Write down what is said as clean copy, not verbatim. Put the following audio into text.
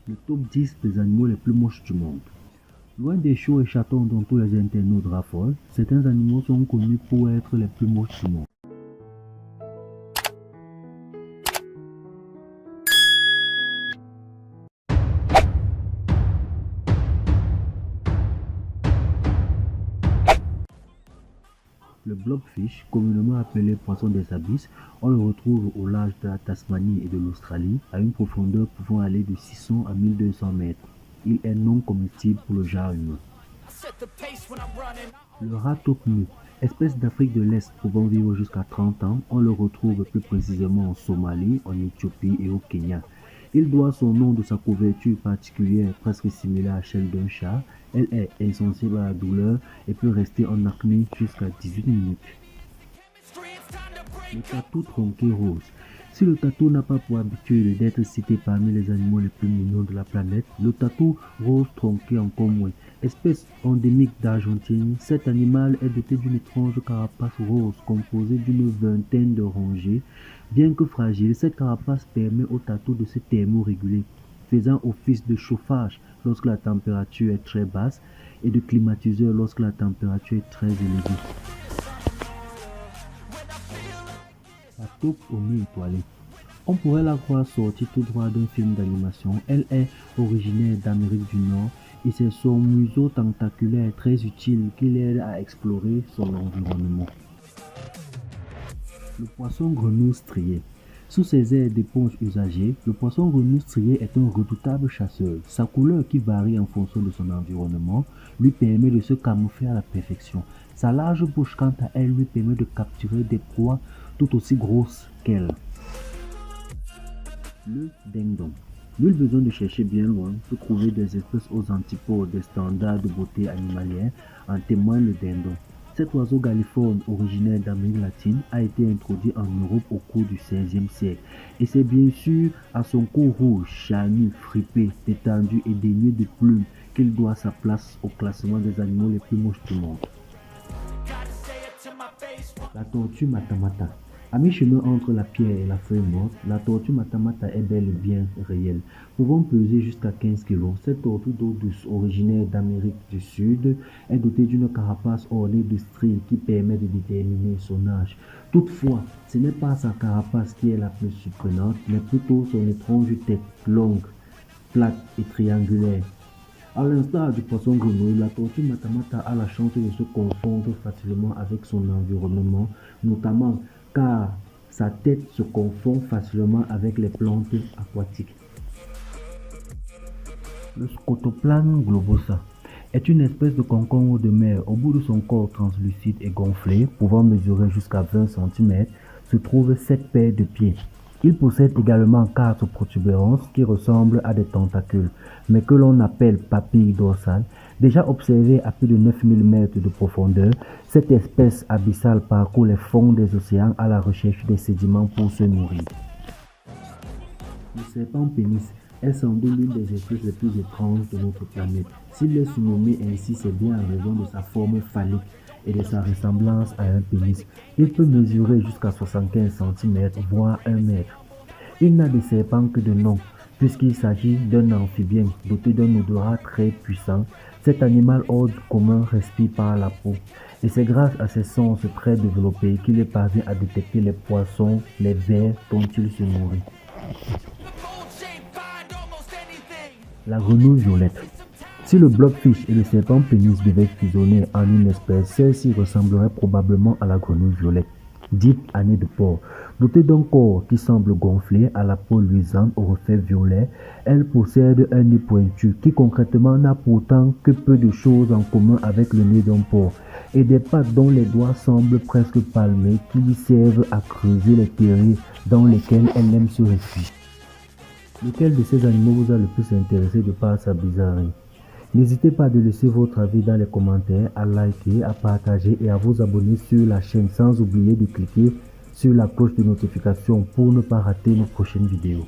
Le top 10 des animaux les plus moches du monde. Loin des chiots et chatons dont tous les internautes raffolent, certains animaux sont connus pour être les plus moches du monde. Le blobfish, communément appelé poisson des abysses, on le retrouve au large de la Tasmanie et de l'Australie, à une profondeur pouvant aller de 600 à 1200 mètres. Il est non comestible pour le genre humain. Le rat taupe nu, espèce d'Afrique de l'Est pouvant vivre jusqu'à 30 ans, on le retrouve plus précisément en Somalie, en Éthiopie et au Kenya. Il doit son nom de sa couverture particulière presque similaire à celle d'un chat. Elle est insensible à la douleur et peut rester en apnée jusqu'à 18 minutes. Le tatou tronqué rose. Si le tatou n'a pas pour habitude d'être cité parmi les animaux les plus mignons de la planète, le tatou rose tronqué encore moins. Espèce endémique d'Argentine, cet animal est doté d'une étrange carapace rose composée d'une vingtaine de rangées. Bien que fragile, cette carapace permet au tatou de se thermoréguler, faisant office de chauffage lorsque la température est très basse et de climatiseur lorsque la température est très élevée. La taupe au nez étoilé. On pourrait la croire sortie tout droit d'un film d'animation. Elle est originaire d'Amérique du Nord et c'est son museau tentaculaire très utile qui l'aide à explorer son environnement. Le poisson grenouille strié. Sous ses airs d'éponge usagées, le poisson grenouille strié est un redoutable chasseur. Sa couleur, qui varie en fonction de son environnement, lui permet de se camoufler à la perfection. Sa large bouche, quant à elle, lui permet de capturer des proies tout aussi grosses qu'elle. Le dindon. Nul besoin de chercher bien loin pour trouver des espèces aux antipodes des standards de beauté animalière, en témoigne le dindon. Cet oiseau galliforme, originaire d'Amérique latine, a été introduit en Europe au cours du XVIe siècle. Et c'est bien sûr à son cou rouge, charnu, fripé, détendu et dénué de plumes qu'il doit sa place au classement des animaux les plus moches du monde. La tortue matamata. À mi-chemin entre la pierre et la feuille morte, la tortue matamata est bel et bien réelle. Pouvant peser jusqu'à 15 kg, cette tortue d'eau douce, originaire d'Amérique du Sud, est dotée d'une carapace ornée de stries qui permet de déterminer son âge. Toutefois, ce n'est pas sa carapace qui est la plus surprenante, mais plutôt son étrange tête longue, plate et triangulaire. À l'instar du poisson grenouille, la tortue matamata a la chance de se confondre facilement avec son environnement, notamment car sa tête se confond facilement avec les plantes aquatiques. Le Scotoplan globosa est une espèce de concombre de mer. Au bout de son corps translucide et gonflé, pouvant mesurer jusqu'à 20 cm, se trouvent 7 paires de pieds. Il possède également 4 protubérances qui ressemblent à des tentacules, mais que l'on appelle papilles dorsales. Déjà observée à plus de 9000 mètres de profondeur, cette espèce abyssale parcourt les fonds des océans à la recherche des sédiments pour se nourrir. Le serpent pénis est sans doute l'une des espèces les plus étranges de notre planète. S'il est surnommé ainsi, c'est bien en raison de sa forme phallique et de sa ressemblance à un pénis. Il peut mesurer jusqu'à 75 cm, voire 1 mètre. Il n'a de serpent que de nom, puisqu'il s'agit d'un amphibien doté d'un odorat très puissant. Cet animal hors du commun respire par la peau, et c'est grâce à ses sens très développés qu'il est parvenu à détecter les poissons, les vers dont il se nourrit. La grenouille violette. Si le blobfish et le serpent pénis devaient fusionner en une espèce, celle-ci ressemblerait probablement à la grenouille violette, dite à nez de porc. Dotée d'un corps qui semble gonflé, à la peau luisante au reflet violet, elle possède un nez pointu qui concrètement n'a pourtant que peu de choses en commun avec le nez d'un porc, et des pattes dont les doigts semblent presque palmés qui lui servent à creuser les terriers dans lesquels elle aime se réfugier. Lequel de ces animaux vous a le plus intéressé de par sa bizarrerie? N'hésitez pas à laisser votre avis dans les commentaires, à liker, à partager et à vous abonner sur la chaîne sans oublier de cliquer sur la cloche de notification pour ne pas rater nos prochaines vidéos.